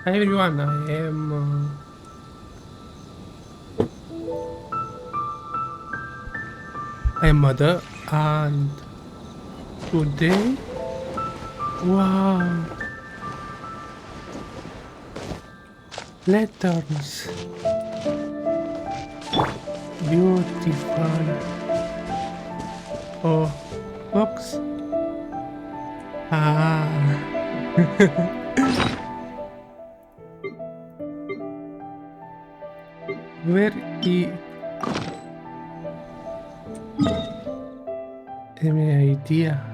Hi everyone, I am Mother, and today, wow, letters, beautiful. Oh, books. Ah, where is any idea?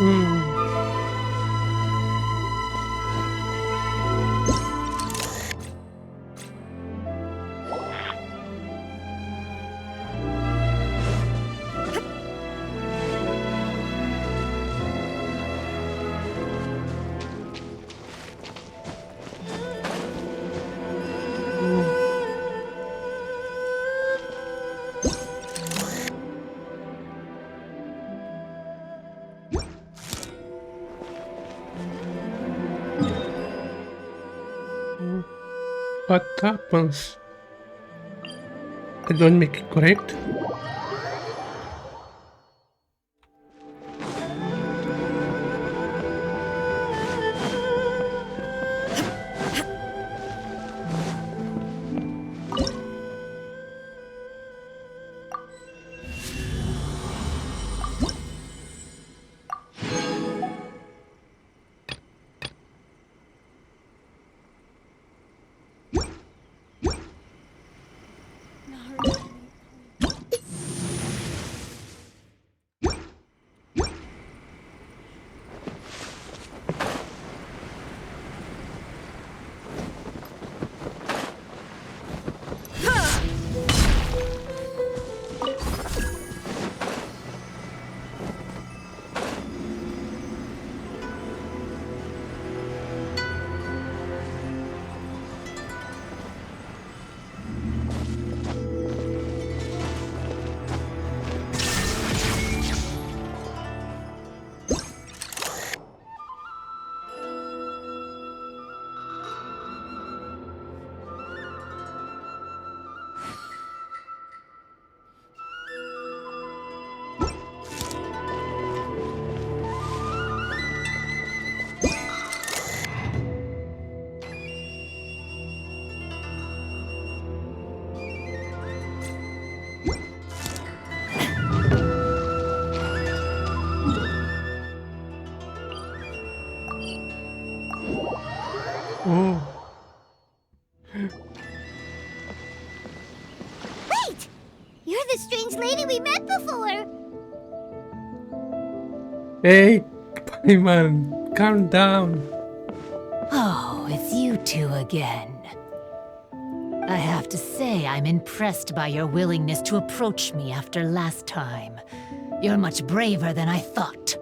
Hmm. What happens? I don't make it correct. Oh, Wait! You're the strange lady we met before! hey, Paiman, calm down. Oh, it's you two again. I have to say, I'm impressed by your willingness to approach me after last time. You're much braver than I thought.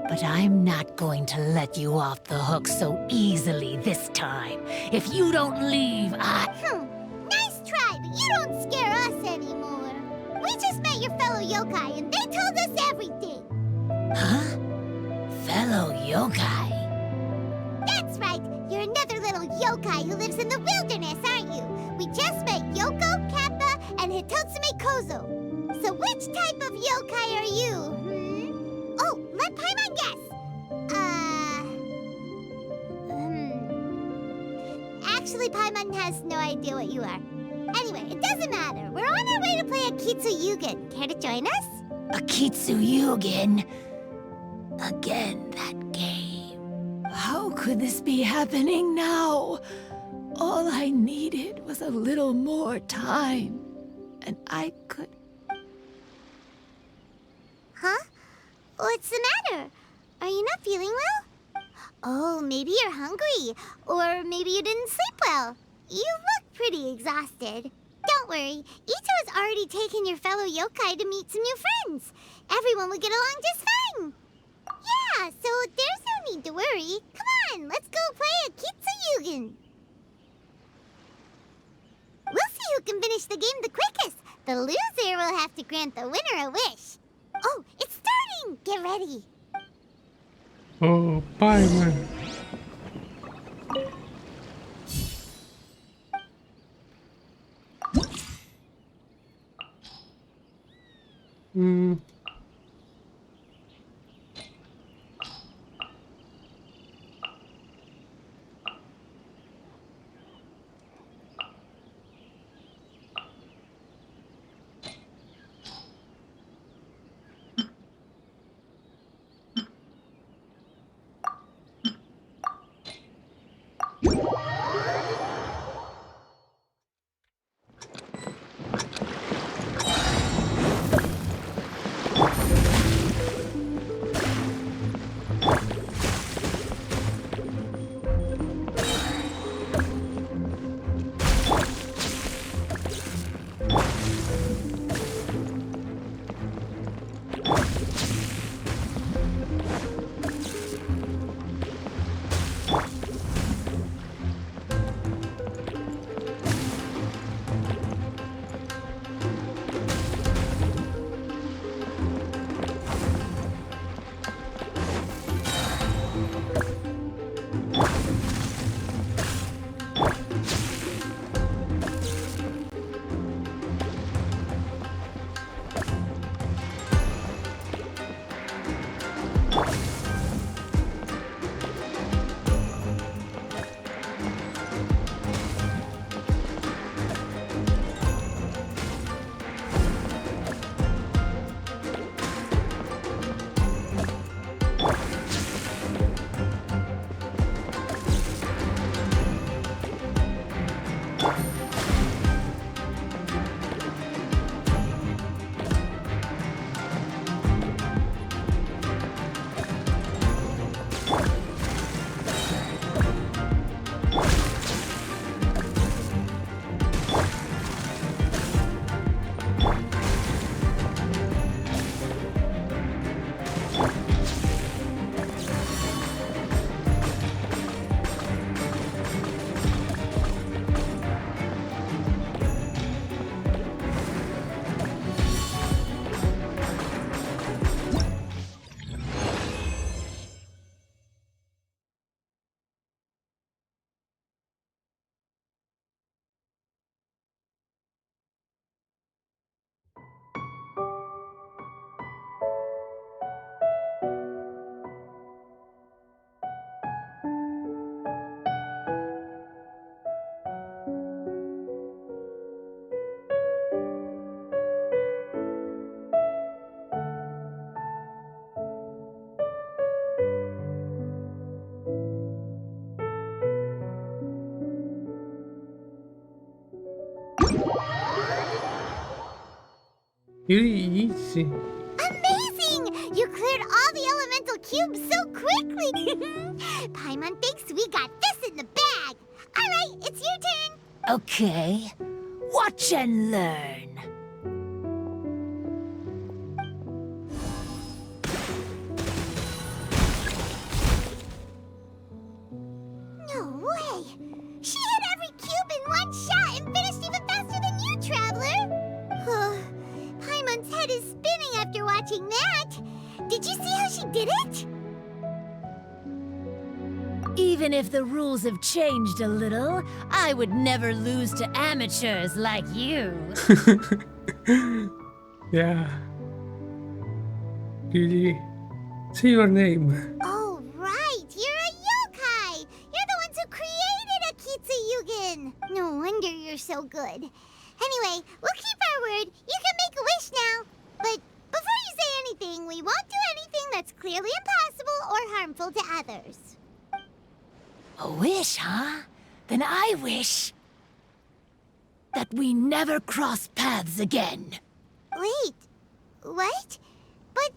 But I'm not going to let you off the hook so easily this time. If you don't leave, Nice try, but you don't scare us anymore. We just met your fellow yokai and they told us everything. Huh? Fellow yokai? That's right. You're another little yokai who lives in the wilderness, aren't you? We just met Yoko, Kappa, and Hitotsume Kozo. So which type of yokai are you? Oh, let Paimon guess. Actually, Paimon has no idea what you are. Anyway, it doesn't matter. We're on our way to play Akitsu Yugen. Care to join us? Akitsu Yugen. Again, that game. How could this be happening now? All I needed was a little more time. And I could... Huh? What's the matter? Are you not feeling well? Oh, maybe you're hungry. Or maybe you didn't sleep well. You look pretty exhausted. Don't worry. Ito has already taken your fellow yokai to meet some new friends. Everyone will get along just fine. Yeah, so there's no need to worry. Come on, let's go play Akitsu Yugen. We'll see who can finish the game the quickest. The loser will have to grant the winner a wish. Oh, it's starting! Get ready. Oh, Paimon. Easy. Amazing! You cleared all the elemental cubes so quickly! Paimon thinks we got this in the bag! Alright, it's your turn! Okay. Watch and learn. No way! She hit every cube in one shot and finished even faster than you, Traveler! Paimon's head is spinning after watching that. Did you see how she did it? Even if the rules have changed a little, I would never lose to amateurs like you. Yeah. Really? Say your name. Oh, right. You're a yokai. You're the ones who created Akitsu Yugen. No wonder you're so good. Anyway, we'll keep our word. You can make a wish now. But before you say anything, we won't do anything that's clearly impossible or harmful to others. A wish, huh? Then I wish that we never cross paths again. Wait, what? But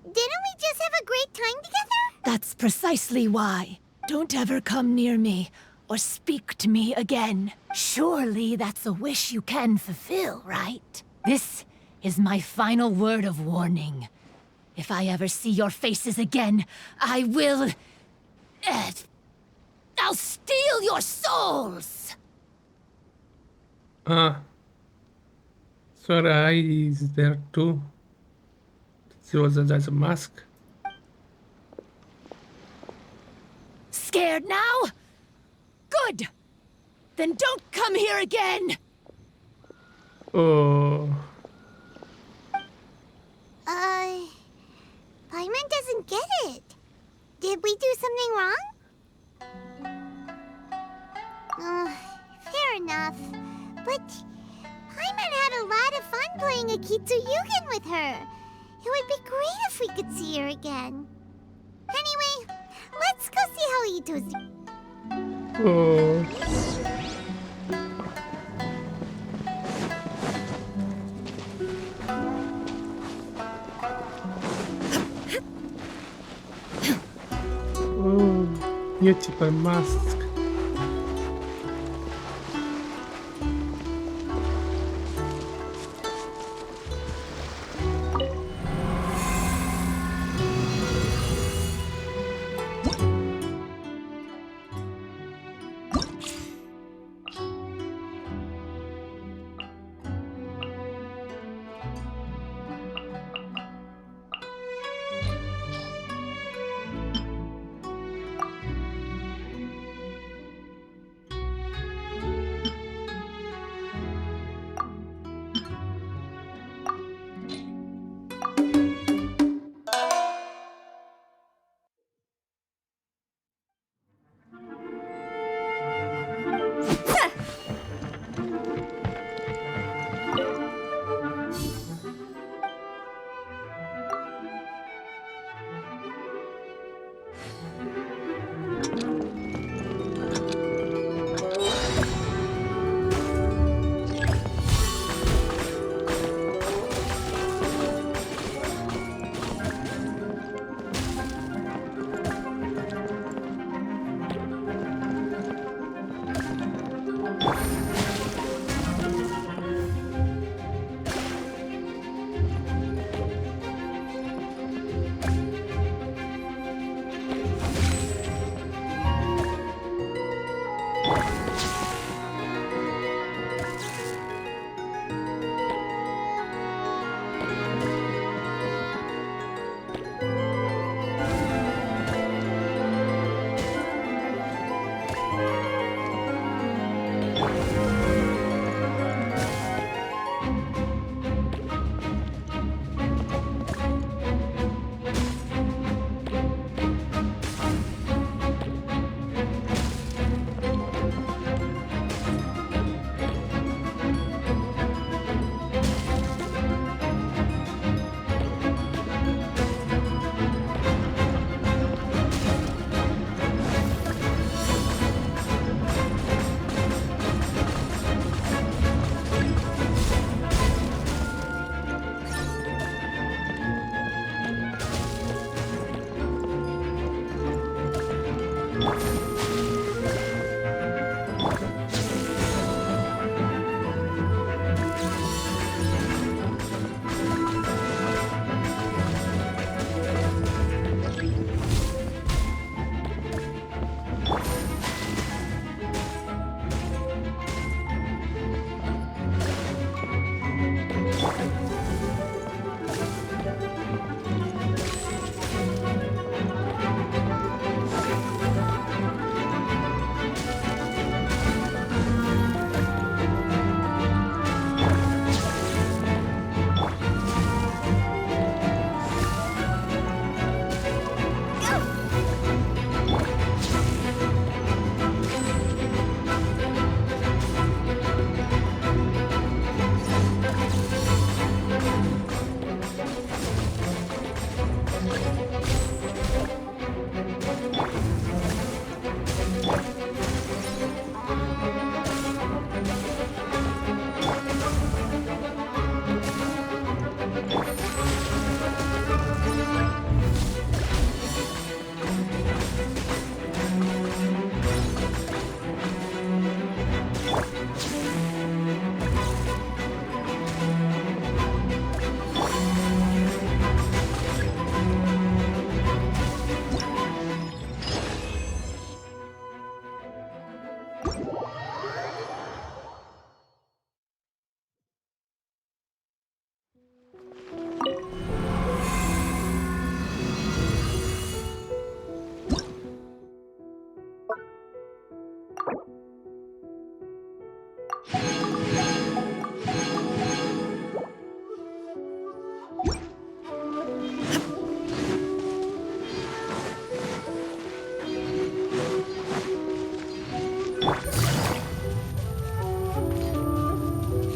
didn't we just have a great time together? That's precisely why. Don't ever come near me or speak to me again. Surely that's a wish you can fulfill, right? This is my final word of warning. If I ever see your faces again, I will... I'll steal your souls! Sora Eye is there too. She was as a mask. Scared now? Good! Then don't come here again! Oh. Paimon doesn't get it. Did we do something wrong? Fair enough. But Paimon had a lot of fun playing Akitsu Yugen with her. It would be great if we could see her again. Anyway, let's go see how Ito's... Oh. Oh, beautiful mask.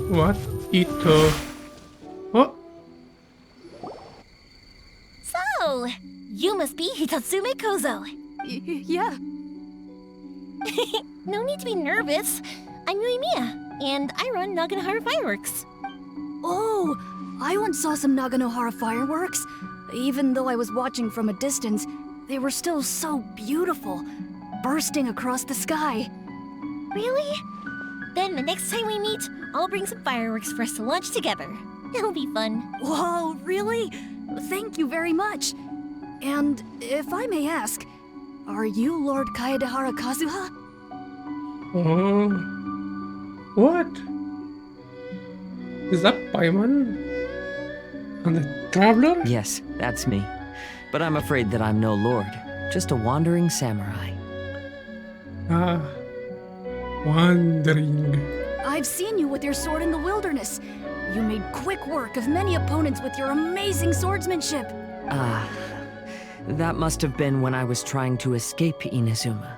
What? Ito. Oh, So, you must be Hitatsume Kozo. Yeah. No need to be nervous. I'm Yuimiya, and I run Naganohara Fireworks. Oh, I once saw some Naganohara fireworks. Even though I was watching from a distance, they were still so beautiful, bursting across the sky. Really? Then the next time we meet, I'll bring some fireworks for us to launch together. It'll be fun. Whoa, really? Thank you very much. And if I may ask, are you Lord Kaedehara Kazuha? oh. What? Is that Paimon? And the Traveler? Yes, that's me. But I'm afraid that I'm no lord, just a wandering samurai. Ah, wandering. I've seen you with your sword in the wilderness. You made quick work of many opponents with your amazing swordsmanship. That must have been when I was trying to escape Inazuma.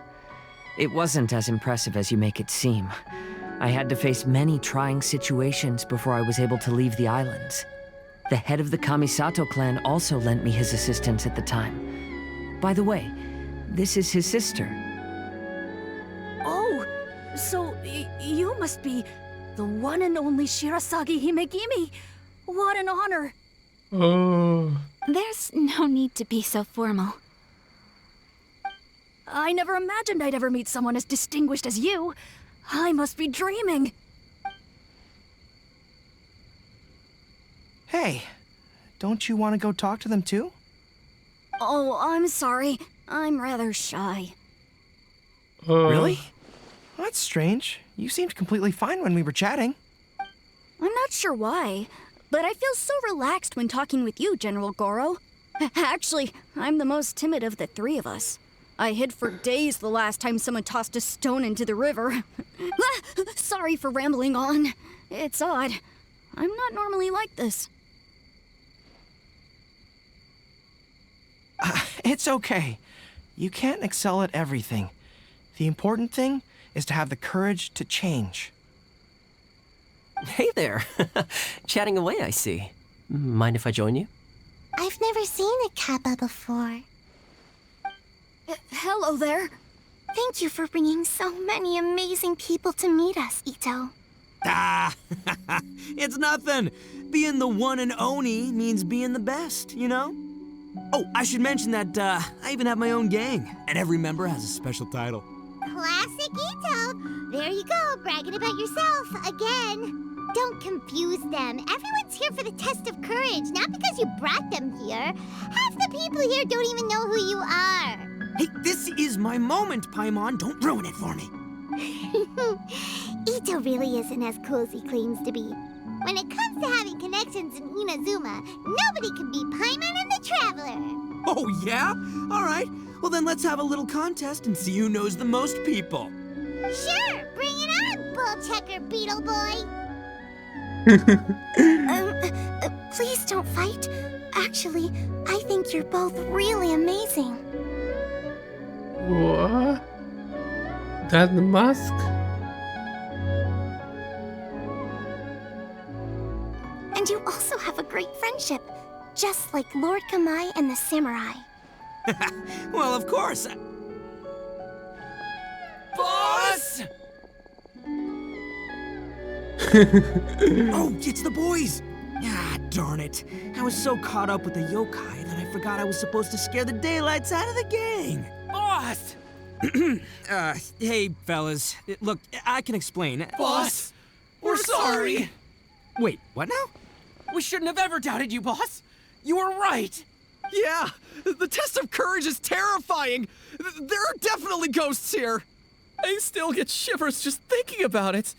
It wasn't as impressive as you make it seem. I had to face many trying situations before I was able to leave the islands. The head of the Kamisato clan also lent me his assistance at the time. By the way, this is his sister. Oh, so you must be the one and only Shirasagi Himegimi. What an honor. Oh, There's no need to be so formal. I never imagined I'd ever meet someone as distinguished as you. I must be dreaming. Hey, don't you want to go talk to them too? Oh, I'm sorry. I'm rather shy. Really? That's strange. You seemed completely fine when we were chatting. I'm not sure why, but I feel so relaxed when talking with you, General Goro. Actually, I'm the most timid of the three of us. I hid for days the last time someone tossed a stone into the river. Sorry for rambling on. It's odd. I'm not normally like this. It's okay. You can't excel at everything. The important thing is to have the courage to change. Hey there. Chatting away, I see. Mind if I join you? I've never seen a kappa before. Hello there. Thank you for bringing so many amazing people to meet us, Ito. Ah, it's nothing. Being the one and only means being the best, you know? Oh, I should mention that I even have my own gang, and every member has a special title. Classic Ito! There you go, bragging about yourself again. Don't confuse them. Everyone's here for the test of courage, not because you brought them here. Half the people here don't even know who you are. Hey, this is my moment, Paimon. Don't ruin it for me. Ito really isn't as cool as he claims to be. When it comes to having connections in Inazuma, nobody can beat Paimon and the Traveler. Oh, yeah? All right. Well, then let's have a little contest and see who knows the most people. Sure, bring it on, Bull Checker Beetle Boy. Please don't fight. Actually, I think you're both really amazing. what? That mask? And you also have a great friendship. just like Lord Kamai and the samurai. Well, of course. Boss! Oh, it's the boys! Ah, darn it. I was so caught up with the yokai that I forgot I was supposed to scare the daylights out of the gang. Boss! Hey, fellas. Look, I can explain. Boss! We're sorry! Wait, what now? We shouldn't have ever doubted you, boss! You were right! Yeah, the test of courage is terrifying. There are definitely ghosts here. I still get shivers just thinking about it.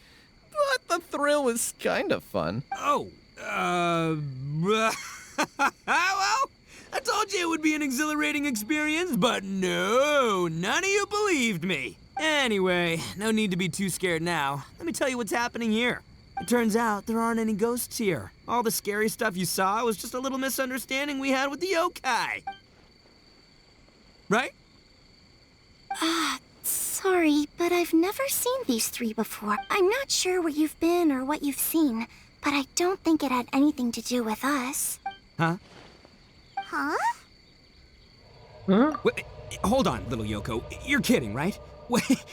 But the thrill is kind of fun. Oh, well, I told you it would be an exhilarating experience, but no, none of you believed me. Anyway, no need to be too scared now. Let me tell you what's happening here. It turns out there aren't any ghosts here. All the scary stuff you saw was just a little misunderstanding we had with the yokai. Right? Sorry, but I've never seen these three before. I'm not sure where you've been or what you've seen, but I don't think it had anything to do with us. Huh? Huh? Huh? Wait, hold on, little Yoko. You're kidding, right? Wait,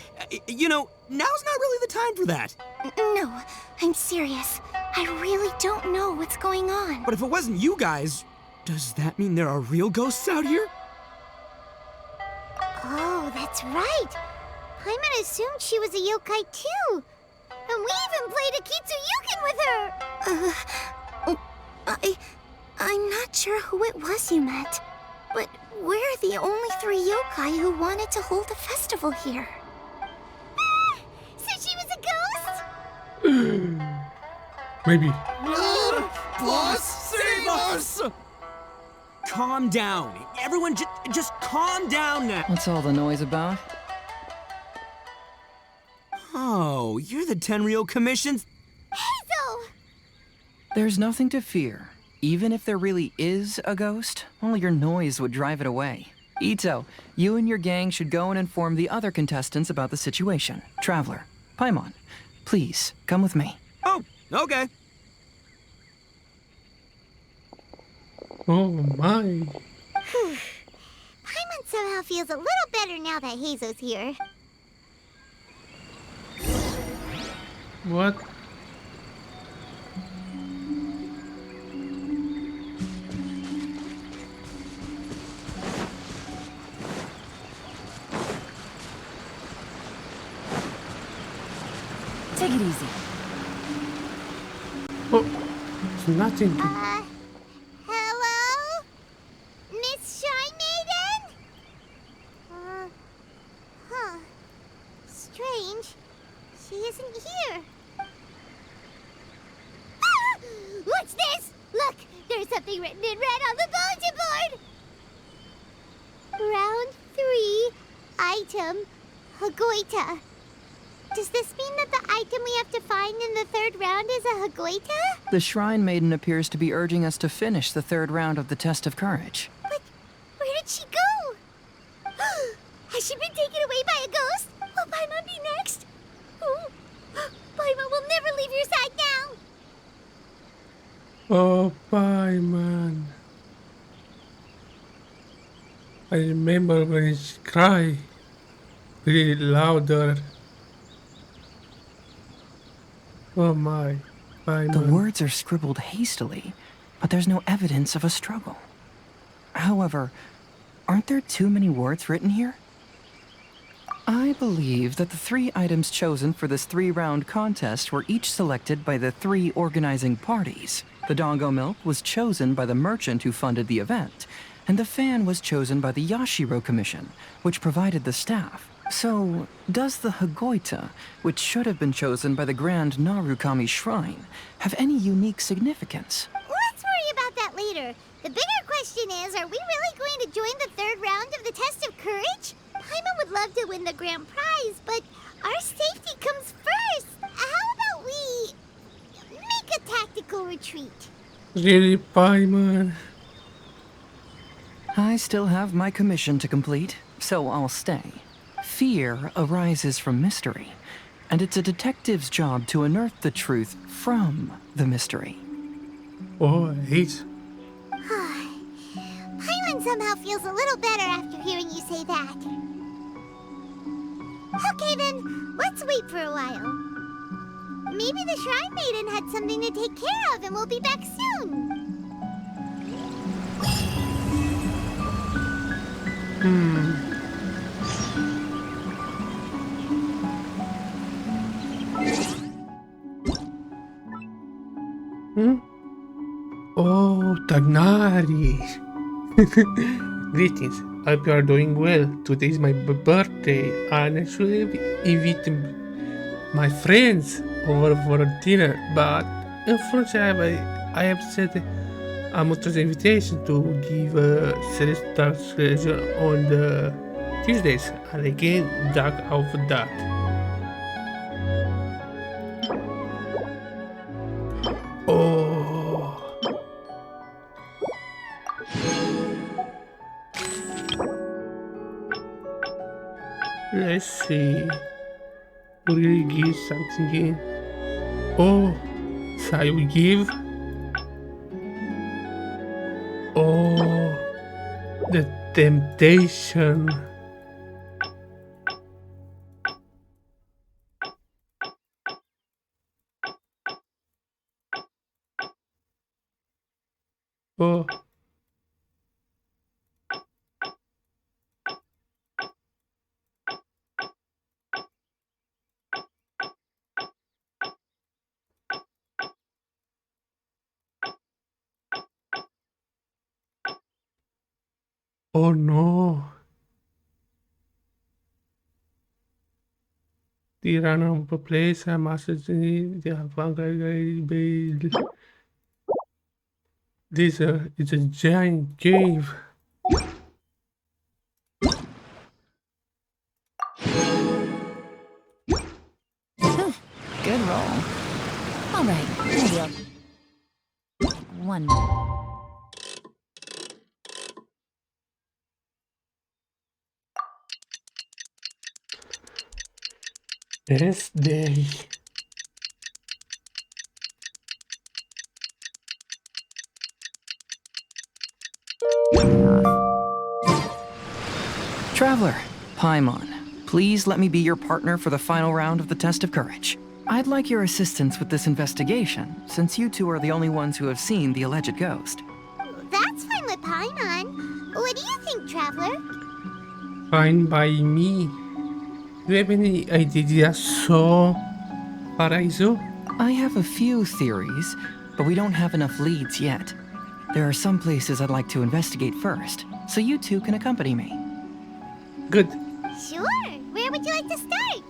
you know, now's not really the time for that. No, I'm serious. I really don't know what's going on. But if it wasn't you guys, does that mean there are real ghosts out here? Oh, that's right. Paimon assumed she was a yokai too. And we even played Akitsu Yukin with her. I'm not sure who it was you met, but we're the only three yokai who wanted to hold a festival here. So she was a ghost? Maybe. Boss, save us! Calm down. Everyone just calm down now. What's all the noise about? Oh, you're the Tenryou Commission's... Heizou! There's nothing to fear. Even if there really is a ghost, only your noise would drive it away. Ito, you and your gang should go and inform the other contestants about the situation. Travler, Paimon, please, come with me. Oh, okay. Oh my. Paimon somehow feels a little better now that Heizou's here. What? Take it easy. Oh, it's nothing. Hello? Miss Shy Maiden? Huh. Strange. She isn't here. Ah! What's this? Look, there's something written in red on the bulletin board. Round 3, item, Hagoita. Does this mean that the item we have to find in the third round is a Hagoita? The Shrine Maiden appears to be urging us to finish the third round of the test of courage. But where did she go? Has she been taken away by a ghost? Will Paimon be next? Oh, Paimon will never leave your side now. Oh, Paimon. I remember when she cried really louder. Oh my, Paimon. The words are scribbled hastily, but there's no evidence of a struggle. However, aren't there too many words written here? I believe that the 3 items chosen for this 3-round contest were each selected by the 3 organizing parties. The Dongo Milk was chosen by the merchant who funded the event, and the fan was chosen by the Yashiro Commission, which provided the staff. So, does the Hagoita, which should have been chosen by the Grand Narukami Shrine, have any unique significance? Let's worry about that later. The bigger question is, are we really going to join the third round of the test of courage? Paimon would love to win the grand prize, but our safety comes first. How about we make a tactical retreat? Really, Paimon? I still have my commission to complete, so I'll stay. Fear arises from mystery, and it's a detective's job to unearth the truth from the mystery. Oh, I hate. Paimon somehow feels a little better after hearing you say that. Okay then, let's wait for a while. Maybe the Shrine Maiden had something to take care of and we'll be back soon. Oh, Tagnari. Greetings. I hope you are doing well. Today is my birthday and I should have invited my friends over for dinner, but unfortunately I have sent a Muto's invitation to give Celestial Treasure on the Tuesdays, and again duck out for that. Oh. Let's see. Will you give something in? Oh, so I will give. Oh, the temptation. Oh. Oh no. The random place I must the this is a giant cave. Good roll. All right, maybe I'll... One more. Best day. Travler, Paimon, please let me be your partner for the final round of the test of courage. I'd like your assistance with this investigation, since you two are the only ones who have seen the alleged ghost. That's fine with Paimon. What do you think, Traveler? Fine by me. Do you have any idea so far, Heizou? I have a few theories, but we don't have enough leads yet. There are some places I'd like to investigate first, so you two can accompany me. Good. Sure. Where would you like to start?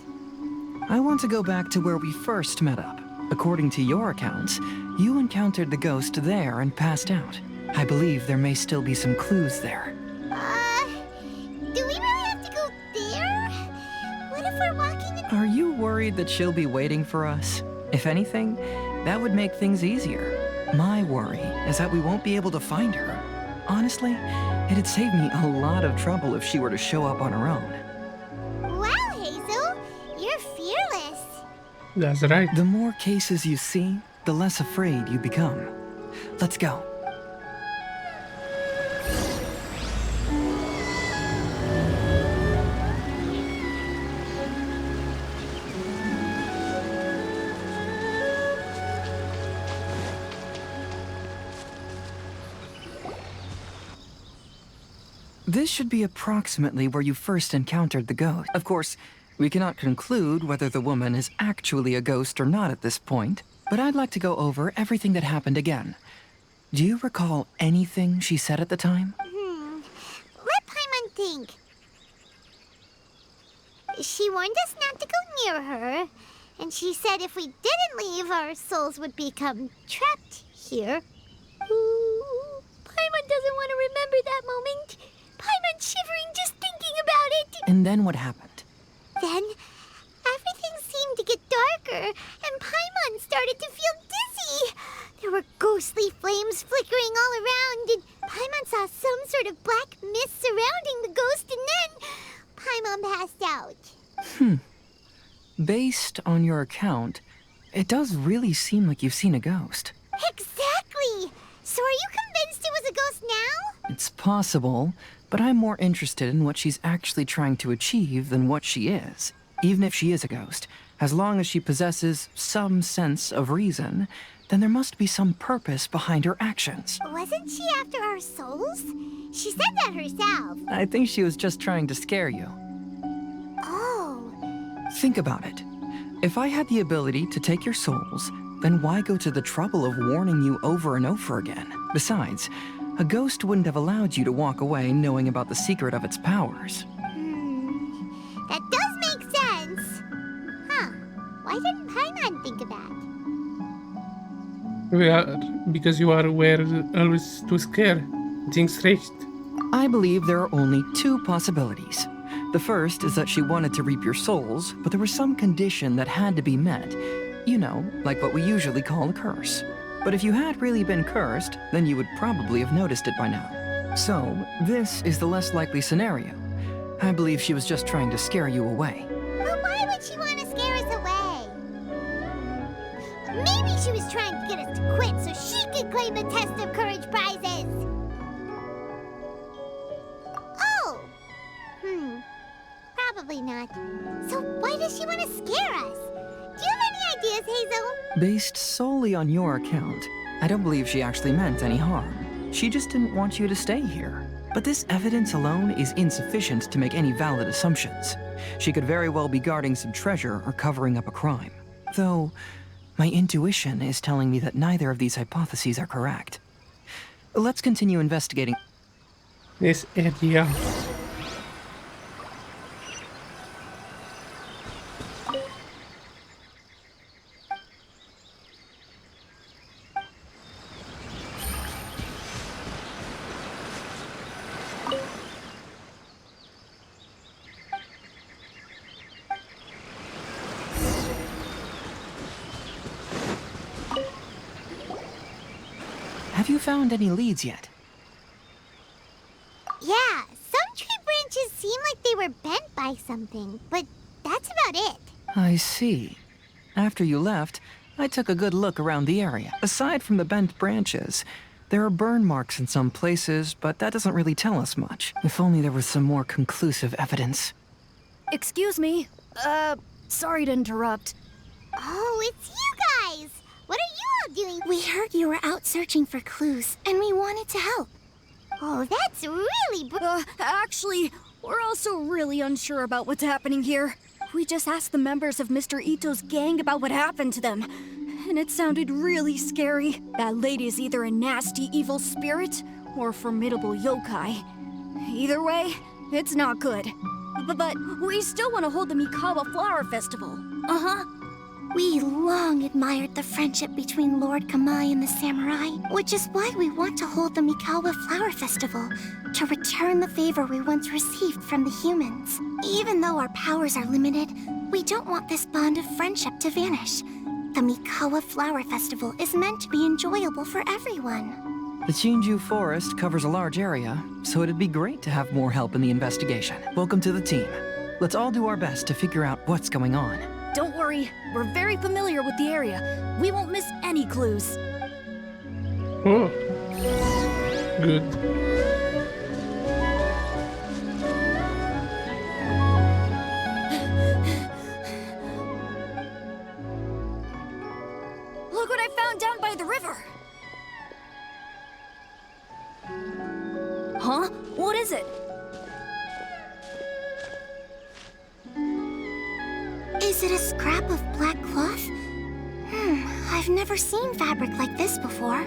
I want to go back to where we first met up. According to your accounts, you encountered the ghost there and passed out. I believe there may still be some clues there. Do we really have to go there? What if we're walking in... Are you worried that she'll be waiting for us? If anything, that would make things easier. My worry is that we won't be able to find her. Honestly, it'd save me a lot of trouble if she were to show up on her own. Wow, Heizou, you're fearless. That's right. The more cases you see, the less afraid you become. Let's go. This should be approximately where you first encountered the ghost. Of course, we cannot conclude whether the woman is actually a ghost or not at this point, but I'd like to go over everything that happened again. Do you recall anything she said at the time? Let Paimon think. She warned us not to go near her, and she said if we didn't leave, our souls would become trapped here. Ooh, Paimon doesn't want to remember that moment. Paimon's shivering just thinking about it. And then what happened? Then, everything seemed to get darker, and Paimon started to feel dizzy. There were ghostly flames flickering all around, and Paimon saw some sort of black mist surrounding the ghost, and then Paimon passed out. Based on your account, it does really seem like you've seen a ghost. Exactly! So are you convinced it was a ghost now? It's possible, but I'm more interested in what she's actually trying to achieve than what she is. Even if she is a ghost, as long as she possesses some sense of reason, then there must be some purpose behind her actions. Wasn't she after our souls? She said that herself. I think she was just trying to scare you. Oh. Think about it. If I had the ability to take your souls, then why go to the trouble of warning you over and over again? Besides, a ghost wouldn't have allowed you to walk away knowing about the secret of its powers. That does make sense. Huh. Why didn't Paimon think of that? Because you were always too scared. Think straight. I believe there are only two possibilities. The first is that she wanted to reap your souls, but there was some condition that had to be met. You know, like what we usually call a curse. But if you had really been cursed, then you would probably have noticed it by now. So, this is the less likely scenario. I believe she was just trying to scare you away. But why would she want to scare us away? Maybe she was trying to get us to quit so she could claim the Test of Courage prizes. Oh! Probably not. So why does she want to scare us? Do you have any ideas, Heizou? Based solely on your account, I don't believe she actually meant any harm. She just didn't want you to stay here. But this evidence alone is insufficient to make any valid assumptions. She could very well be guarding some treasure or covering up a crime. Though, my intuition is telling me that neither of these hypotheses are correct. Let's continue investigating this area. Have you found any leads yet? Yeah, some tree branches seem like they were bent by something, but that's about it. I see. After you left, I took a good look around the area. Aside from the bent branches, there are burn marks in some places, but that doesn't really tell us much. If only there was some more conclusive evidence. Excuse me. Sorry to interrupt. Oh, it's you guys! What are you all doing? We heard you were out searching for clues, and we wanted to help. Oh, that's really actually, we're also really unsure about what's happening here. We just asked the members of Mr. Ito's gang about what happened to them, and it sounded really scary. That lady is either a nasty evil spirit or a formidable yokai. Either way, it's not good. But we still want to hold the Mikawa Flower Festival. Uh-huh. We long admired the friendship between Lord Kamai and the samurai, which is why we want to hold the Mikawa Flower Festival, to return the favor we once received from the humans. Even though our powers are limited, we don't want this bond of friendship to vanish. The Mikawa Flower Festival is meant to be enjoyable for everyone. The Chinju Forest covers a large area, so it'd be great to have more help in the investigation. Welcome to the team. Let's all do our best to figure out what's going on. Don't worry, we're very familiar with the area. We won't miss any clues. Oh, good. Look what I found down by the river. Huh? What is it? Is it a scrap of black cloth? I've never seen fabric like this before.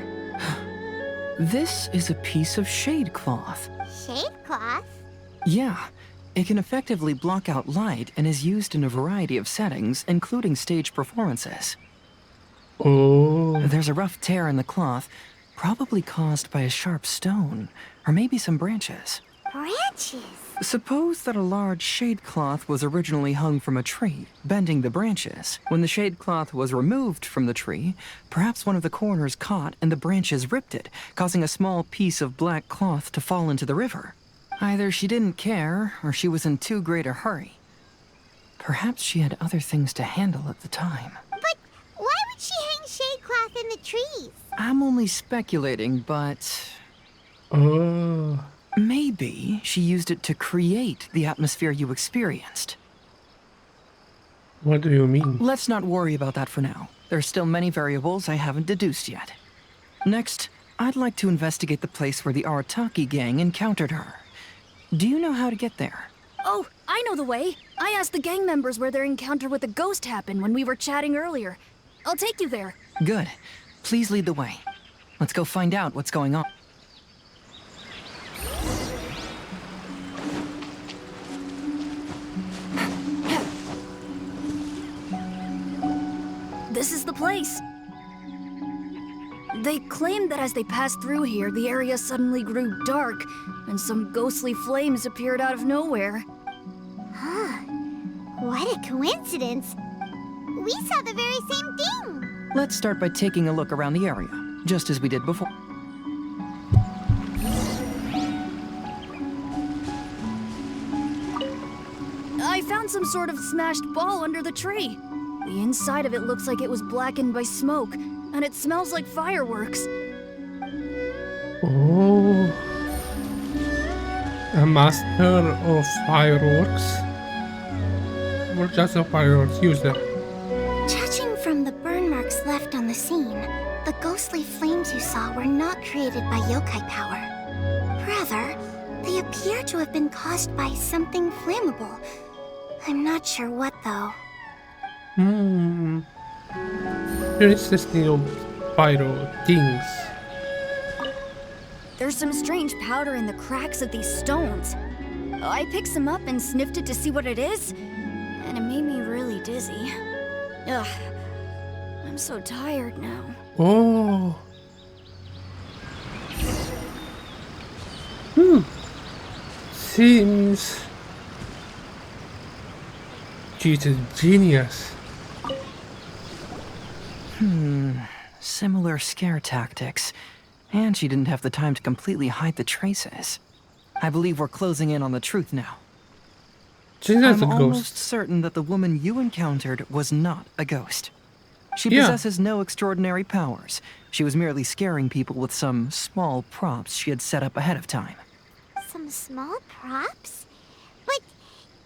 This is a piece of shade cloth. Shade cloth? Yeah, it can effectively block out light and is used in a variety of settings, including stage performances. Oh. There's a rough tear in the cloth, probably caused by a sharp stone, or maybe some branches. Branches? Suppose that a large shade cloth was originally hung from a tree, bending the branches. When the shade cloth was removed from the tree, perhaps one of the corners caught and the branches ripped it, causing a small piece of black cloth to fall into the river. Either she didn't care, or she was in too great a hurry. Perhaps she had other things to handle at the time. But why would she hang shade cloth in the trees? I'm only speculating, but Oh. Maybe she used it to create the atmosphere you experienced. What do you mean? Let's not worry about that for now. There's still many variables I haven't deduced yet. Next, I'd like to investigate the place where the Arataki gang encountered her. Do you know how to get there? Oh, I know the way. I asked the gang members where their encounter with the ghost happened when we were chatting earlier. I'll take you there. Good. Please lead the way. Let's go find out what's going on. This is the place. They claimed that as they passed through here, the area suddenly grew dark, and some ghostly flames appeared out of nowhere. Huh. What a coincidence. We saw the very same thing. Let's start by taking a look around the area, just as we did before. I found some sort of smashed ball under the tree. The inside of it looks like it was blackened by smoke, and it smells like fireworks. Oh. A master of fireworks? Or just a fireworks user? Judging from the burn marks left on the scene, the ghostly flames you saw were not created by yokai power. Rather, they appear to have been caused by something flammable. I'm not sure what, though. Interesting of pyro things. There's some strange powder in the cracks of these stones. I picked some up and sniffed it to see what it is, and it made me really dizzy. Ugh, I'm so tired now. Oh. Seems she's a genius. Similar scare tactics. And she didn't have the time to completely hide the traces. I believe we're closing in on the truth now. She's not I'm a ghost. almost certain that the woman you encountered was not a ghost. She possesses no extraordinary powers. She was merely scaring people with some small props she had set up ahead of time. Some small props? But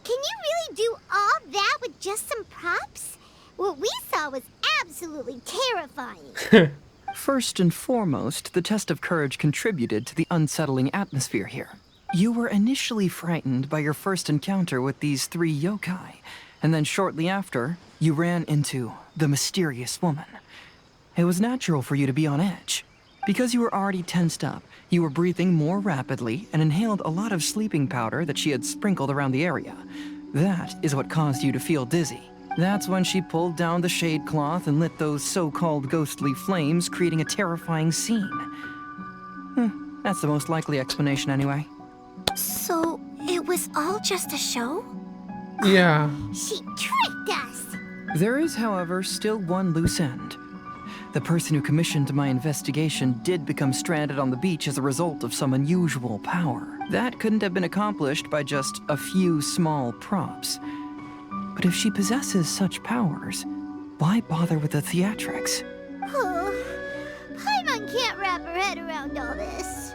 can you really do all that with just some props? What we saw was absolutely terrifying. First and foremost, the test of courage contributed to the unsettling atmosphere here. You were initially frightened by your first encounter with these 3 yokai, and then shortly after, you ran into the mysterious woman. It was natural for you to be on edge. Because you were already tensed up, you were breathing more rapidly and inhaled a lot of sleeping powder that she had sprinkled around the area. That is what caused you to feel dizzy. That's when she pulled down the shade cloth and lit those so-called ghostly flames, creating a terrifying scene. That's the most likely explanation anyway. So, it was all just a show? Yeah. She tricked us. There is, however, still one loose end. The person who commissioned my investigation did become stranded on the beach as a result of some unusual power. That couldn't have been accomplished by just a few small props. But if she possesses such powers, why bother with the theatrics? Oh, Paimon can't wrap her head around all this.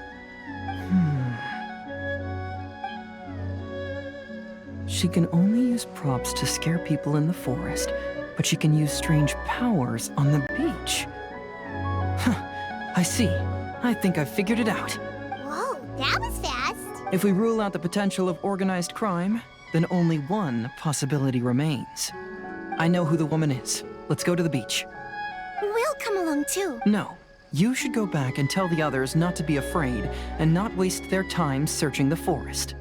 She can only use props to scare people in the forest, but she can use strange powers on the beach. I see. I think I've figured it out. Whoa, that was fast. If we rule out the potential of organized crime, then only one possibility remains. I know who the woman is. Let's go to the beach. We'll come along too. No. You should go back and tell the others not to be afraid and not waste their time searching the forest.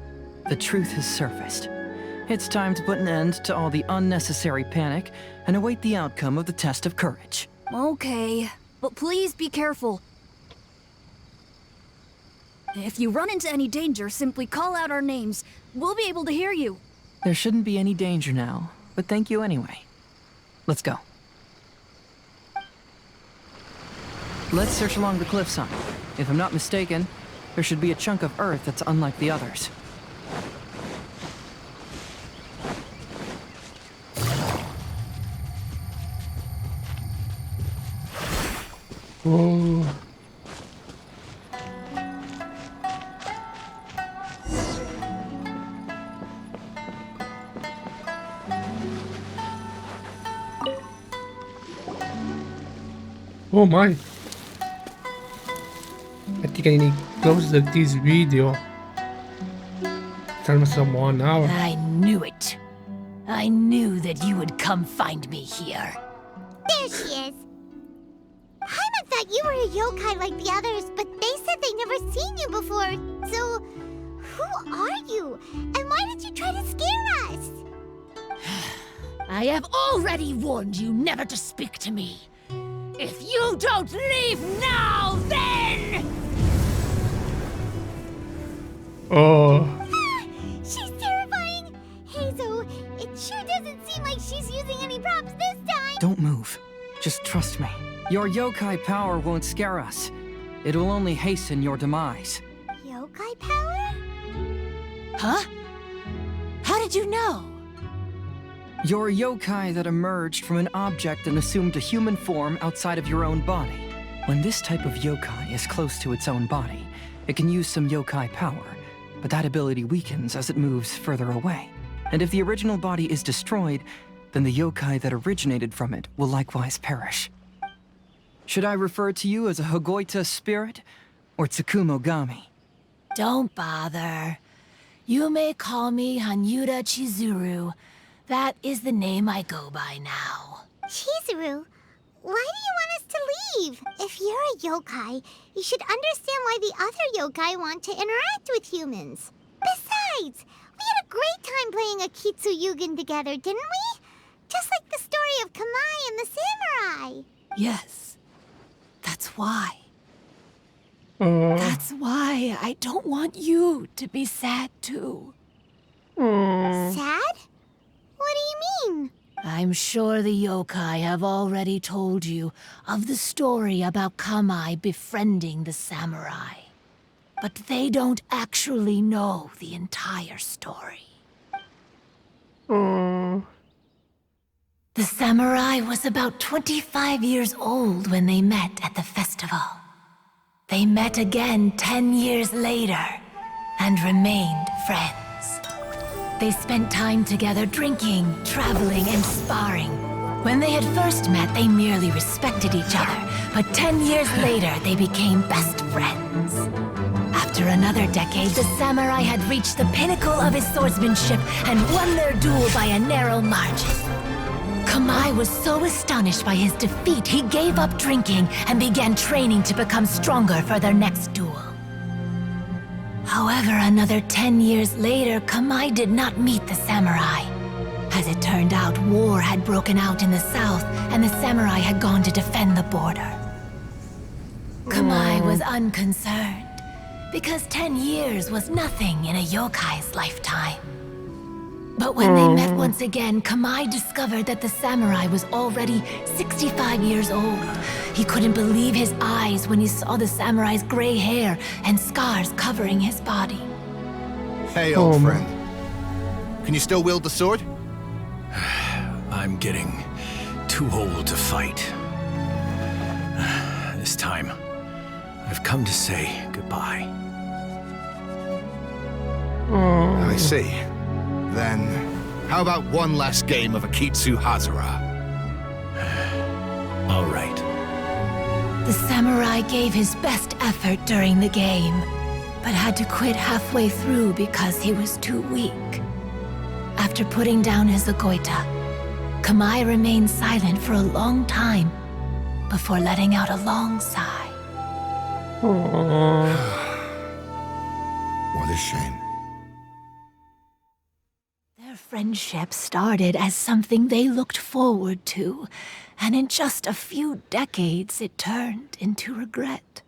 The truth has surfaced. It's time to put an end to all the unnecessary panic and await the outcome of the test of courage. Okay, but please be careful. If you run into any danger, simply call out our names. We'll be able to hear you. There shouldn't be any danger now, but thank you anyway. Let's go. Let's search along the cliffside. If I'm not mistaken, there should be a chunk of earth that's unlike the others. Oh. Oh my. I think I need to close this video. It's almost 1 hour. I knew it. I knew that you would come find me here. There she is. Paimon thought you were a yokai like the others, but they said they never seen you before. So, who are you? And why did you try to scare us? I have already warned you never to speak to me. If you don't leave now, then... Oh. She's terrifying. Heizou, it sure doesn't seem like she's using any props this time. Don't move. Just trust me. Your yokai power won't scare us. It will only hasten your demise. Yokai power? Huh? How did you know? You're a yokai that emerged from an object and assumed a human form outside of your own body. When this type of yokai is close to its own body, it can use some yokai power, but that ability weakens as it moves further away. And if the original body is destroyed, then the yokai that originated from it will likewise perish. Should I refer to you as a Hagoita spirit or Tsukumogami? Don't bother. You may call me Hanyuuda Chizuru. That is the name I go by now. Chizuru, why do you want us to leave? If you're a yokai, you should understand why the other yokai want to interact with humans. Besides, we had a great time playing Akitsu Yugen together, didn't we? Just like the story of Kamai and the samurai. Yes. That's why. That's why I don't want you to be sad too. Sad? What do you mean? I'm sure the yokai have already told you of the story about Kamai befriending the samurai. But they don't actually know the entire story. The samurai was about 25 years old when they met at the festival. They met again 10 years later and remained friends. They spent time together drinking, traveling, and sparring. When they had first met, they merely respected each other, but 10 years later, they became best friends. After another decade, the samurai had reached the pinnacle of his swordsmanship and won their duel by a narrow margin. Kamai was so astonished by his defeat, he gave up drinking and began training to become stronger for their next duel. However, another 10 years later, Kamai did not meet the samurai. As it turned out, war had broken out in the south, and the samurai had gone to defend the border. Kamai was unconcerned, because 10 years was nothing in a yokai's lifetime. But when they met once again, Kamai discovered that the samurai was already 65 years old. He couldn't believe his eyes when he saw the samurai's gray hair and scars covering his body. Hey, old friend. Can you still wield the sword? I'm getting too old to fight. This time, I've come to say goodbye. I see. Then, how about one last game of Akitsu Hazara? All right. The samurai gave his best effort during the game, but had to quit halfway through because he was too weak. After putting down his Agoita, Kamai remained silent for a long time before letting out a long sigh. What a shame. Their friendship started as something they looked forward to, and in just a few decades it turned into regret.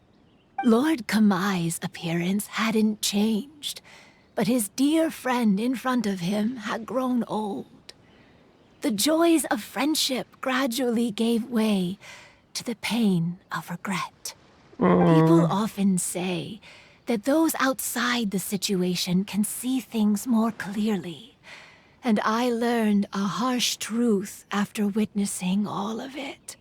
Lord Kamai's appearance hadn't changed, but his dear friend in front of him had grown old. The joys of friendship gradually gave way to the pain of regret. People often say that those outside the situation can see things more clearly, and I learned a harsh truth after witnessing all of it.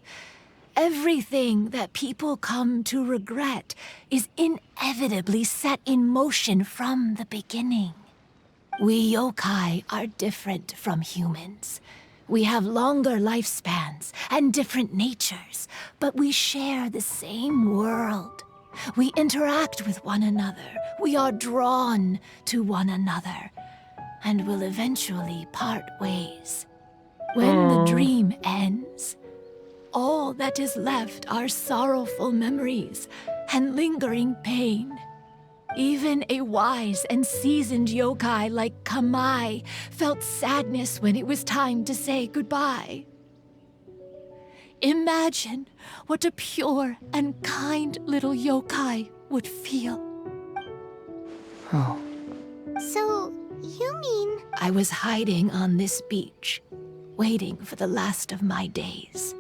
Everything that people come to regret is inevitably set in motion from the beginning. We yokai are different from humans. We have longer lifespans and different natures, but we share the same world. We interact with one another. We are drawn to one another, and will eventually part ways. When the dream ends, all that is left are sorrowful memories and lingering pain. Even a wise and seasoned yokai like Kamai felt sadness when it was time to say goodbye. Imagine what a pure and kind little yokai would feel. Oh. So, you mean... I was hiding on this beach, waiting for the last of my days.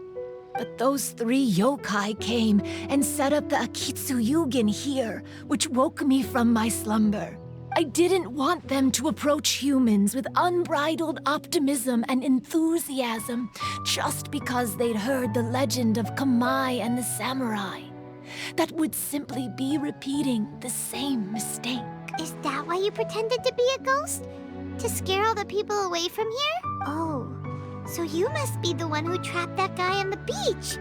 But those 3 yokai came and set up the Akitsu Yugen here, which woke me from my slumber. I didn't want them to approach humans with unbridled optimism and enthusiasm just because they'd heard the legend of Kamai and the samurai. That would simply be repeating the same mistake. Is that why you pretended to be a ghost? To scare all the people away from here? Oh, so you must be the one who trapped that guy on the beach.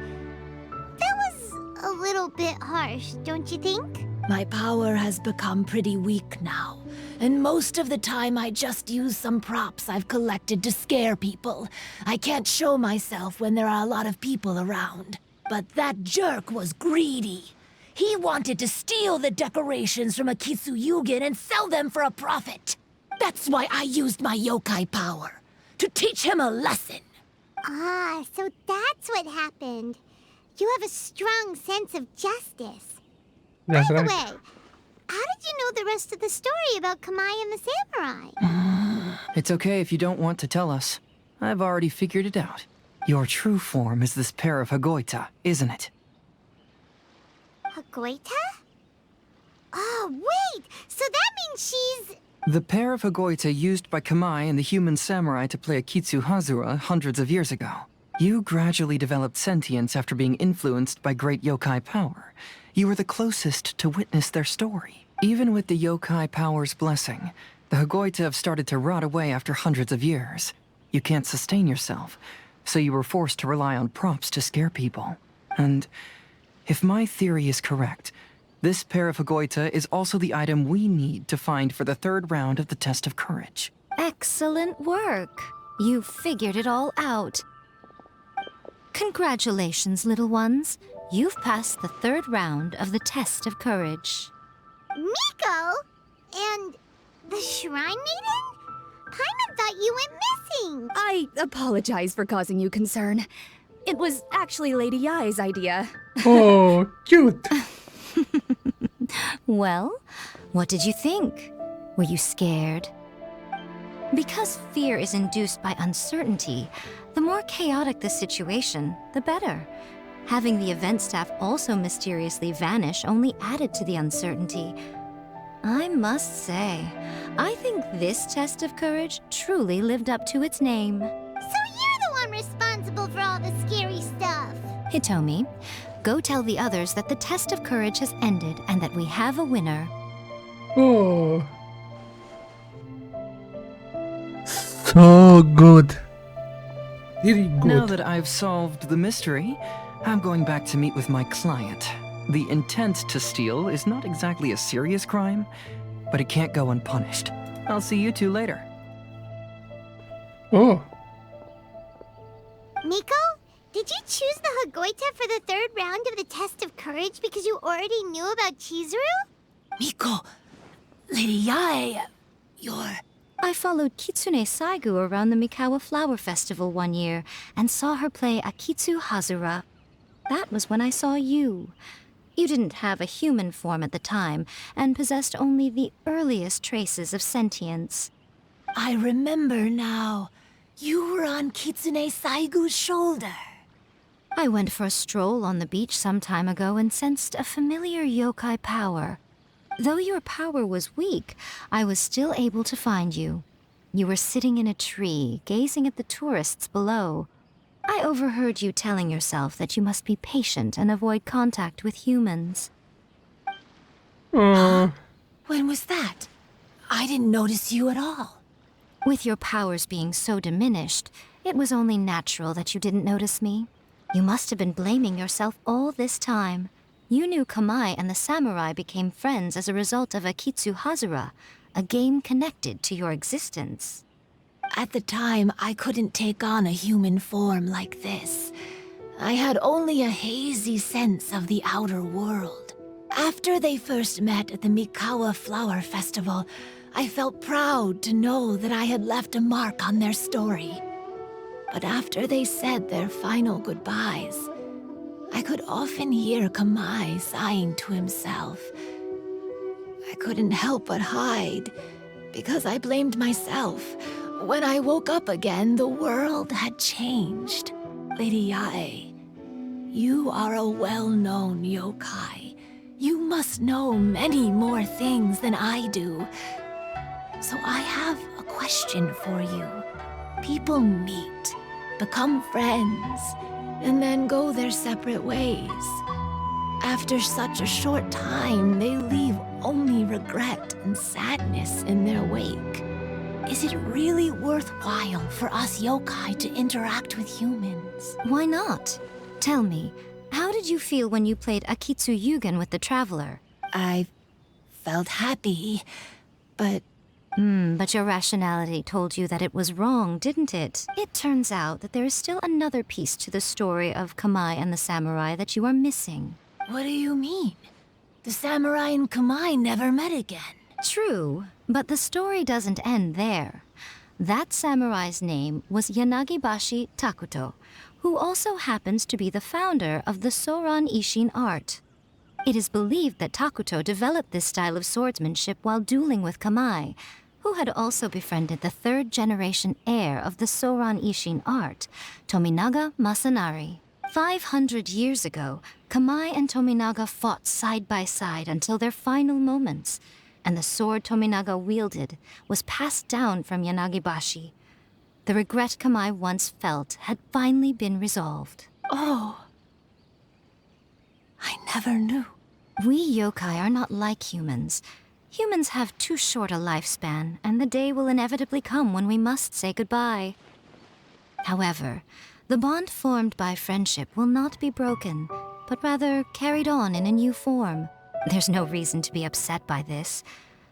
That was a little bit harsh, don't you think? My power has become pretty weak now, and most of the time I just use some props I've collected to scare people. I can't show myself when there are a lot of people around. But that jerk was greedy. He wanted to steal the decorations from Akitsu Yugen and sell them for a profit. That's why I used my yokai power, to teach him a lesson. Ah, so that's what happened. You have a strong sense of justice. By the way, how did you know the rest of the story about Kamai and the samurai? It's okay if you don't want to tell us. I've already figured it out. Your true form is this pair of Hagoita, isn't it? Hagoita? Oh, wait! So that means she's... The pair of Hagoita used by Kamai and the human samurai to play Akitsu Hazura hundreds of years ago. You gradually developed sentience after being influenced by great yokai power. You were the closest to witness their story. Even with the yokai power's blessing, the Hagoita have started to rot away after hundreds of years. You can't sustain yourself, so you were forced to rely on props to scare people. And if my theory is correct, this pair of Hagoita is also the item we need to find for the 3rd round of the test of courage. Excellent work. You figured it all out. Congratulations, little ones. You've passed the 3rd round of the test of courage. Miko? And the Shrine Maiden? Paimon thought you went missing. I apologize for causing you concern. It was actually Lady Yai's idea. Oh, cute. Well, what did you think? Were you scared? Because fear is induced by uncertainty, the more chaotic the situation, the better. Having the event staff also mysteriously vanish only added to the uncertainty. I must say, I think this test of courage truly lived up to its name. So you're the one responsible for all the scary stuff. Hitomi, go tell the others that the test of courage has ended and that we have a winner. Oh. So good. Very good. Now that I've solved the mystery, I'm going back to meet with my client. The intent to steal is not exactly a serious crime, but it can't go unpunished. I'll see you two later. Oh. Miko, did you choose the Hagoita for the 3rd round of the test of courage because you already knew about Chizuru? Miko, Lady Yai, you're... I followed Kitsune Saigu around the Mikawa Flower Festival one year and saw her play Akitsu Hazura. That was when I saw you. You didn't have a human form at the time and possessed only the earliest traces of sentience. I remember now. You were on Kitsune Saigu's shoulder. I went for a stroll on the beach some time ago and sensed a familiar yokai power. Though your power was weak, I was still able to find you. You were sitting in a tree, gazing at the tourists below. I overheard you telling yourself that you must be patient and avoid contact with humans. When was that? I didn't notice you at all. With your powers being so diminished, It was only natural that you didn't notice me. You must have been blaming yourself all this time. You knew Kamai and the samurai became friends as a result of Akitsu Hazura, a game connected to your existence. At the time, I couldn't take on a human form like this. I had only a hazy sense of the outer world. After they first met at the Mikawa Flower Festival, I felt proud to know that I had left a mark on their story. But after they said their final goodbyes, I could often hear Kamai sighing to himself. I couldn't help but hide, because I blamed myself. When I woke up again, the world had changed. Lady Yae, you are a well-known yokai. You must know many more things than I do. So I have a question for you. People meet, become friends, and then go their separate ways. After such a short time, they leave only regret and sadness in their wake. Is it really worthwhile for us yokai to interact with humans? Why not? Tell me, how did you feel when you played Akitsu Yugen with the Traveler? I felt happy, but... But your rationality told you that it was wrong, didn't it? It turns out that there is still another piece to the story of Kamai and the samurai that you are missing. What do you mean? The samurai and Kamai never met again. True, but the story doesn't end there. That samurai's name was Yanagibashi Takuto, who also happens to be the founder of the Soran Ishin art. It is believed that Takuto developed this style of swordsmanship while dueling with Kamai, who had also befriended the third-generation heir of the Soran Ishin art, Tominaga Masanari. 500 years ago, Kamai and Tominaga fought side by side until their final moments, and the sword Tominaga wielded was passed down from Yanagibashi. The regret Kamai once felt had finally been resolved. Oh. I never knew. We yokai are not like humans. Humans have too short a lifespan, and the day will inevitably come when we must say goodbye. However, the bond formed by friendship will not be broken, but rather carried on in a new form. There's no reason to be upset by this.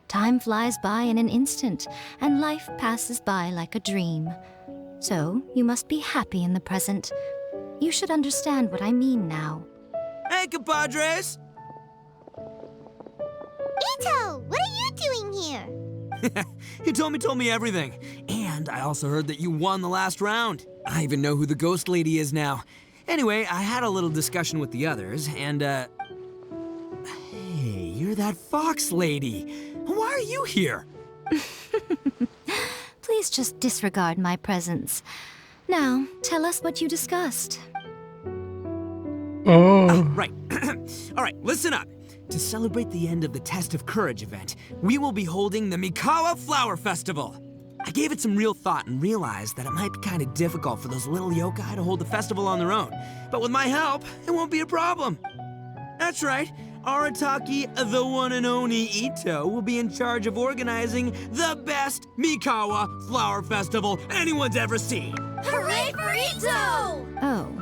Time flies by in an instant, and life passes by like a dream. So, you must be happy in the present. You should understand what I mean now. Hey, compadres! Ito, what are you doing here? He told me everything. And I also heard that you won the last round. I even know who the ghost lady is now. Anyway, I had a little discussion with the others, and, Hey, you're that fox lady. Why are you here? Please just disregard my presence. Now, tell us what you discussed. Right. All right, listen up. To celebrate the end of the Test of Courage event, we will be holding the Mikawa Flower Festival. I gave it some real thought and realized that it might be kind of difficult for those little yokai to hold the festival on their own. But with my help, it won't be a problem. That's right. Arataki, the one and only Ito, will be in charge of organizing the best Mikawa Flower Festival anyone's ever seen. Hooray for Ito! Oh.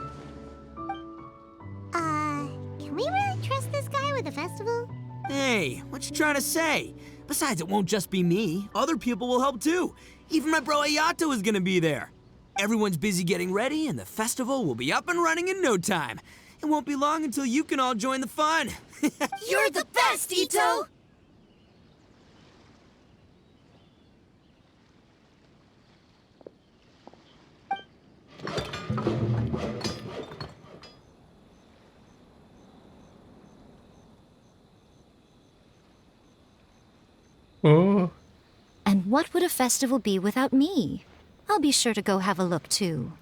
Can we really trust this guy with the festival? Hey, what you trying to say? Besides, it won't just be me. Other people will help too. Even my bro Ayato is gonna be there. Everyone's busy getting ready, and the festival will be up and running in no time. It won't be long until you can all join the fun. You're the best, Ito! Oh. And what would a festival be without me? I'll be sure to go have a look too.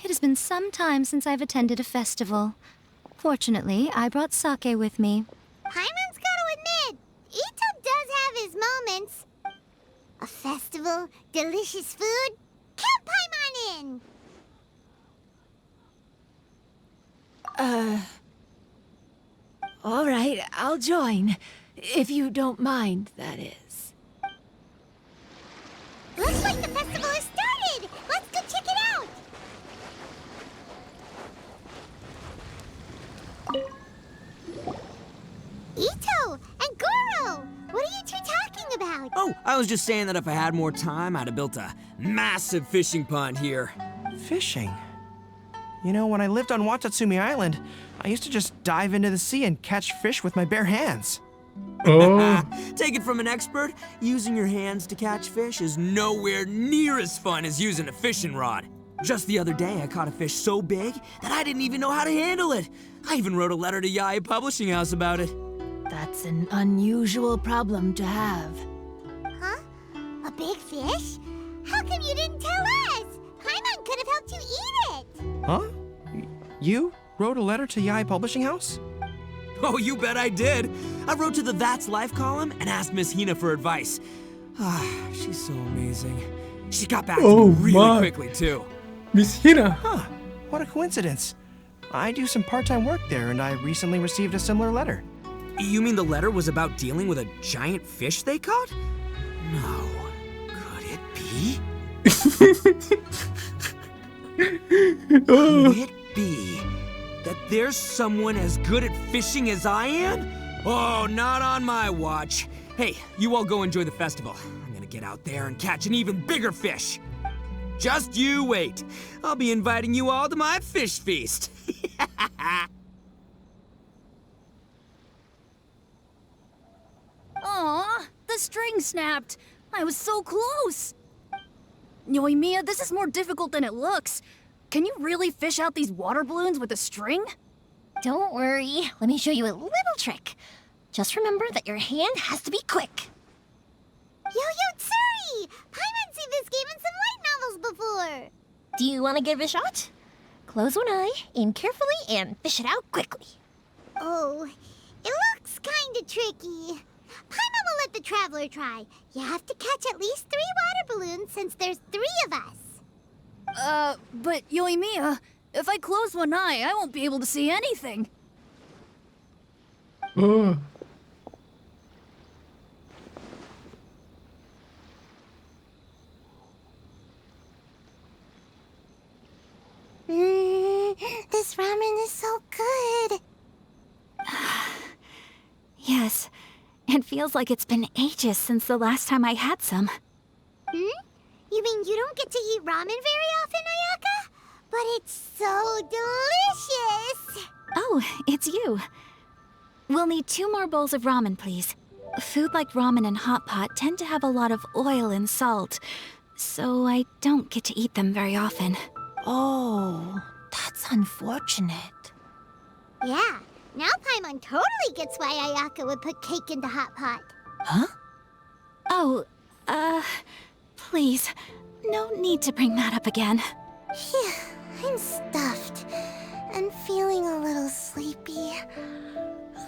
It has been some time since I've attended a festival. Fortunately, I brought sake with me. Paimon's gotta admit, Ito does have his moments. A festival, delicious food, count Paimon in! All right, I'll join. If you don't mind, that is. Looks like the festival has started! Let's go check it out! Ito and Goro! What are you two talking about? Oh, I was just saying that if I had more time, I'd have built a massive fishing pond here. Fishing? You know, when I lived on Watatsumi Island, I used to just dive into the sea and catch fish with my bare hands. Oh. Take it from an expert, using your hands to catch fish is nowhere near as fun as using a fishing rod. Just the other day, I caught a fish so big that I didn't even know how to handle it. I even wrote a letter to Yae Publishing House about it. That's an unusual problem to have. Huh? A big fish? How come you didn't tell us? Paimon could have helped you eat it! Huh? You wrote a letter to Yae Publishing House? Oh, you bet I did. I wrote to the That's Life column and asked Miss Hina for advice. She's so amazing. She got back to me really quickly, too. Miss Hina. Huh. What a coincidence. I do some part-time work there, and I recently received a similar letter. You mean the letter was about dealing with a giant fish they caught? No. Could it be? Could it be that there's someone as good at fishing as I am? Oh, not on my watch. Hey, you all go enjoy the festival. I'm gonna get out there and catch an even bigger fish. Just you wait. I'll be inviting you all to my fish feast. Aw, the string snapped. I was so close. Yoimiya, this is more difficult than it looks. Can you really fish out these water balloons with a string? Don't worry. Let me show you a little trick. Just remember that your hand has to be quick. Yo-Yo Tsuri! Paimon's seen this game in some light novels before. Do you want to give it a shot? Close one eye, aim carefully, and fish it out quickly. Oh, it looks kinda tricky. Paimon will let the Traveler try. You have to catch at least 3 water balloons since there's 3 of us. But Yoimiya, if I close one eye, I won't be able to see anything. Oh. This ramen is so good. Yes, it feels like it's been ages since the last time I had some. You mean you don't get to eat ramen very often, Ayaka? But it's so delicious! Oh, it's you. We'll need 2 more bowls of ramen, please. Food like ramen and hot pot tend to have a lot of oil and salt, so I don't get to eat them very often. Oh, that's unfortunate. Yeah, now Paimon totally gets why Ayaka would put cake in the hot pot. Huh? Oh, please, no need to bring that up again. Phew, I'm stuffed and feeling a little sleepy.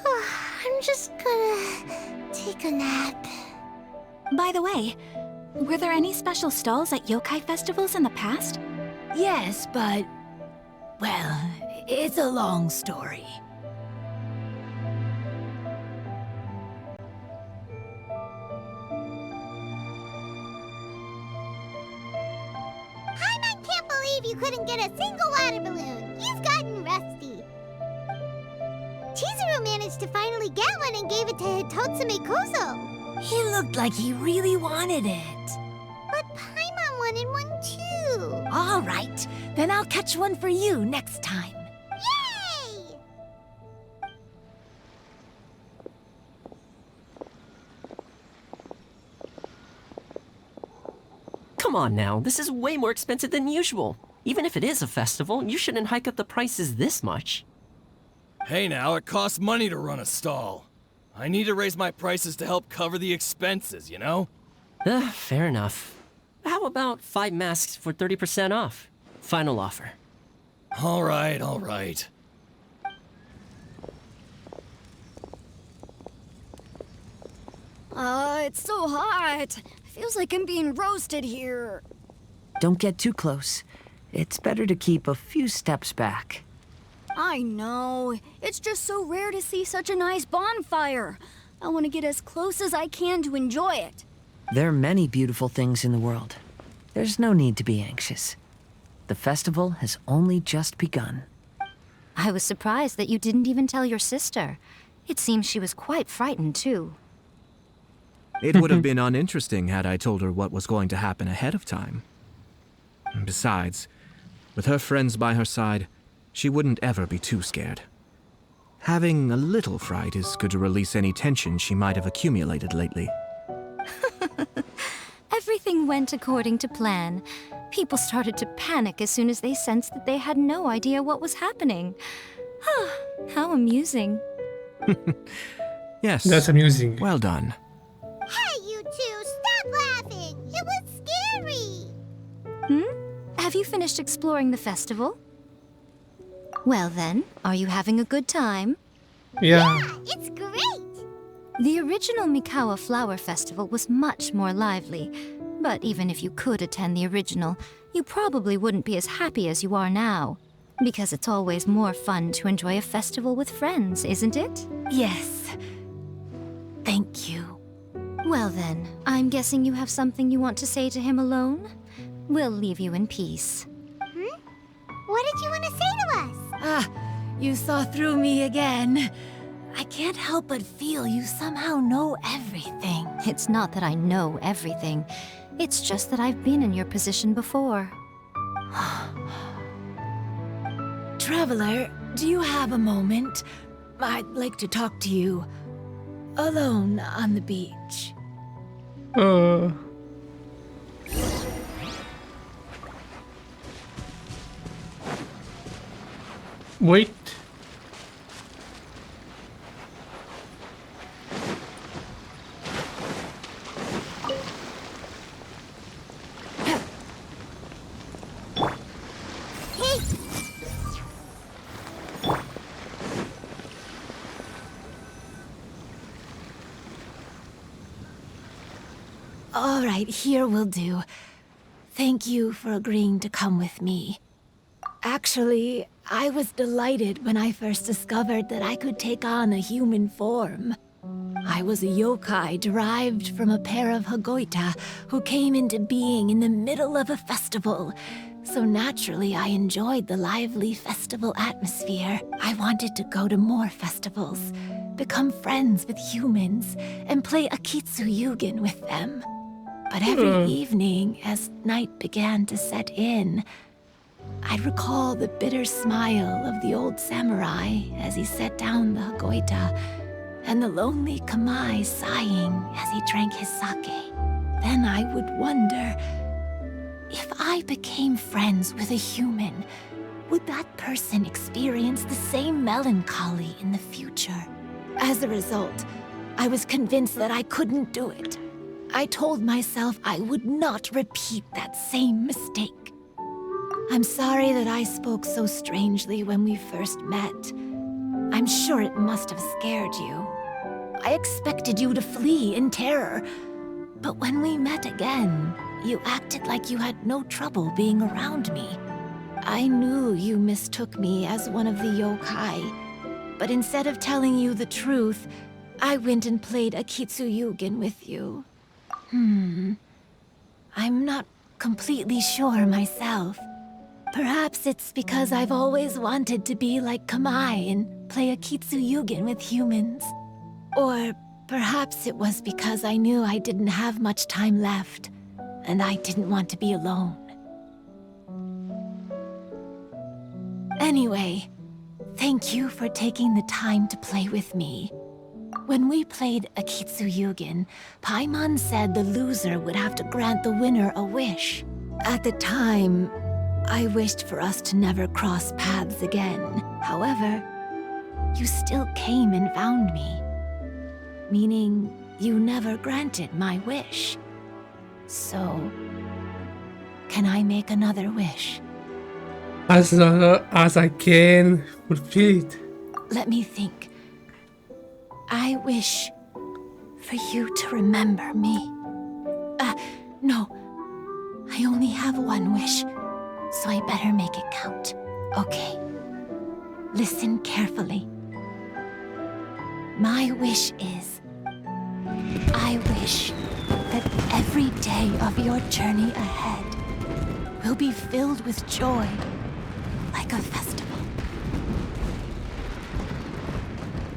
I'm just gonna take a nap. By the way, were there any special stalls at yokai festivals in the past? Yes, but... well, it's a long story. Paimon can't believe you couldn't get a single water balloon. You've gotten rusty. Chizuru managed to finally get one and gave it to Hitotsume Kozo. He looked like he really wanted it. But Paimon wanted one too. All right, then I'll catch one for you next time. Yay! Come on now, this is way more expensive than usual. Even if it is a festival, you shouldn't hike up the prices this much. Hey now, it costs money to run a stall. I need to raise my prices to help cover the expenses, you know? Fair enough. How about 5 masks for 30% off? Final offer. All right, all right. It's so hot. Feels like I'm being roasted here. Don't get too close. It's better to keep a few steps back. I know. It's just so rare to see such a nice bonfire. I want to get as close as I can to enjoy it. There are many beautiful things in the world. There's no need to be anxious. The festival has only just begun. I was surprised that you didn't even tell your sister. It seems she was quite frightened, too. It would have been uninteresting had I told her what was going to happen ahead of time. Besides, with her friends by her side, she wouldn't ever be too scared. Having a little fright is good to release any tension she might have accumulated lately. Everything went according to plan. People started to panic as soon as they sensed that they had no idea what was happening. How amusing. Yes. That's amusing. Well done. Hey, you two, stop laughing! It was scary! Have you finished exploring the festival? Well then, are you having a good time? Yeah. It's great! The original Mikawa Flower Festival was much more lively, but even if you could attend the original, you probably wouldn't be as happy as you are now. Because it's always more fun to enjoy a festival with friends, isn't it? Yes. Thank you. Well then, I'm guessing you have something you want to say to him alone? We'll leave you in peace. What did you want to say to us? You saw through me again. I can't help but feel you somehow know everything. It's not that I know everything. It's just that I've been in your position before. Traveler, do you have a moment? I'd like to talk to you. Alone on the beach. Wait. All right, here will do. Thank you for agreeing to come with me. Actually, I was delighted when I first discovered that I could take on a human form. I was a yokai derived from a pair of Hagoita who came into being in the middle of a festival. So naturally, I enjoyed the lively festival atmosphere. I wanted to go to more festivals, become friends with humans, and play Akitsu Yugen with them. But every evening, as night began to set in, I'd recall the bitter smile of the old samurai as he set down the Hagoita, and the lonely Kamai sighing as he drank his sake. Then I would wonder, if I became friends with a human, would that person experience the same melancholy in the future? As a result, I was convinced that I couldn't do it. I told myself I would not repeat that same mistake. I'm sorry that I spoke so strangely when we first met. I'm sure it must have scared you. I expected you to flee in terror, but when we met again, you acted like you had no trouble being around me. I knew you mistook me as one of the yokai, but instead of telling you the truth, I went and played Akitsu Yugen with you. I'm not completely sure myself. Perhaps it's because I've always wanted to be like Kamai and play Akitsu Yugen with humans. Or perhaps it was because I knew I didn't have much time left, and I didn't want to be alone. Anyway, thank you for taking the time to play with me. When we played Akitsu Yugen, Paimon said the loser would have to grant the winner a wish. At the time, I wished for us to never cross paths again. However, you still came and found me. Meaning, you never granted my wish. So, can I make another wish? As long as I can fulfill it. Let me think. I wish for you to remember me. No. I only have one wish, so I better make it count. Okay. Listen carefully. My wish is, I wish that every day of your journey ahead will be filled with joy, like a festival.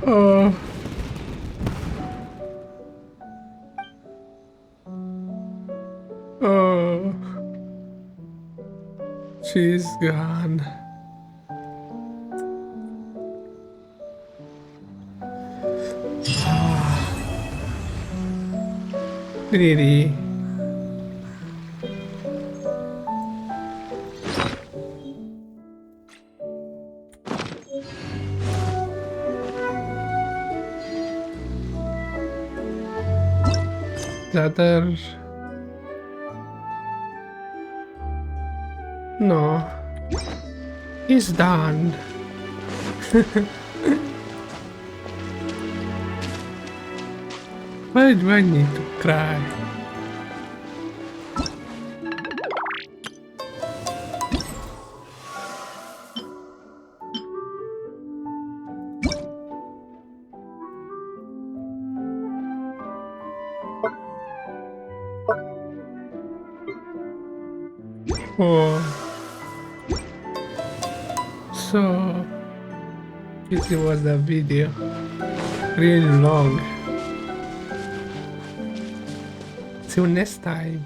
Oh, she's gone. Really? Other... No. He's done. Why do I need to cry? Oh. So, this was the video. Really long. See you next time.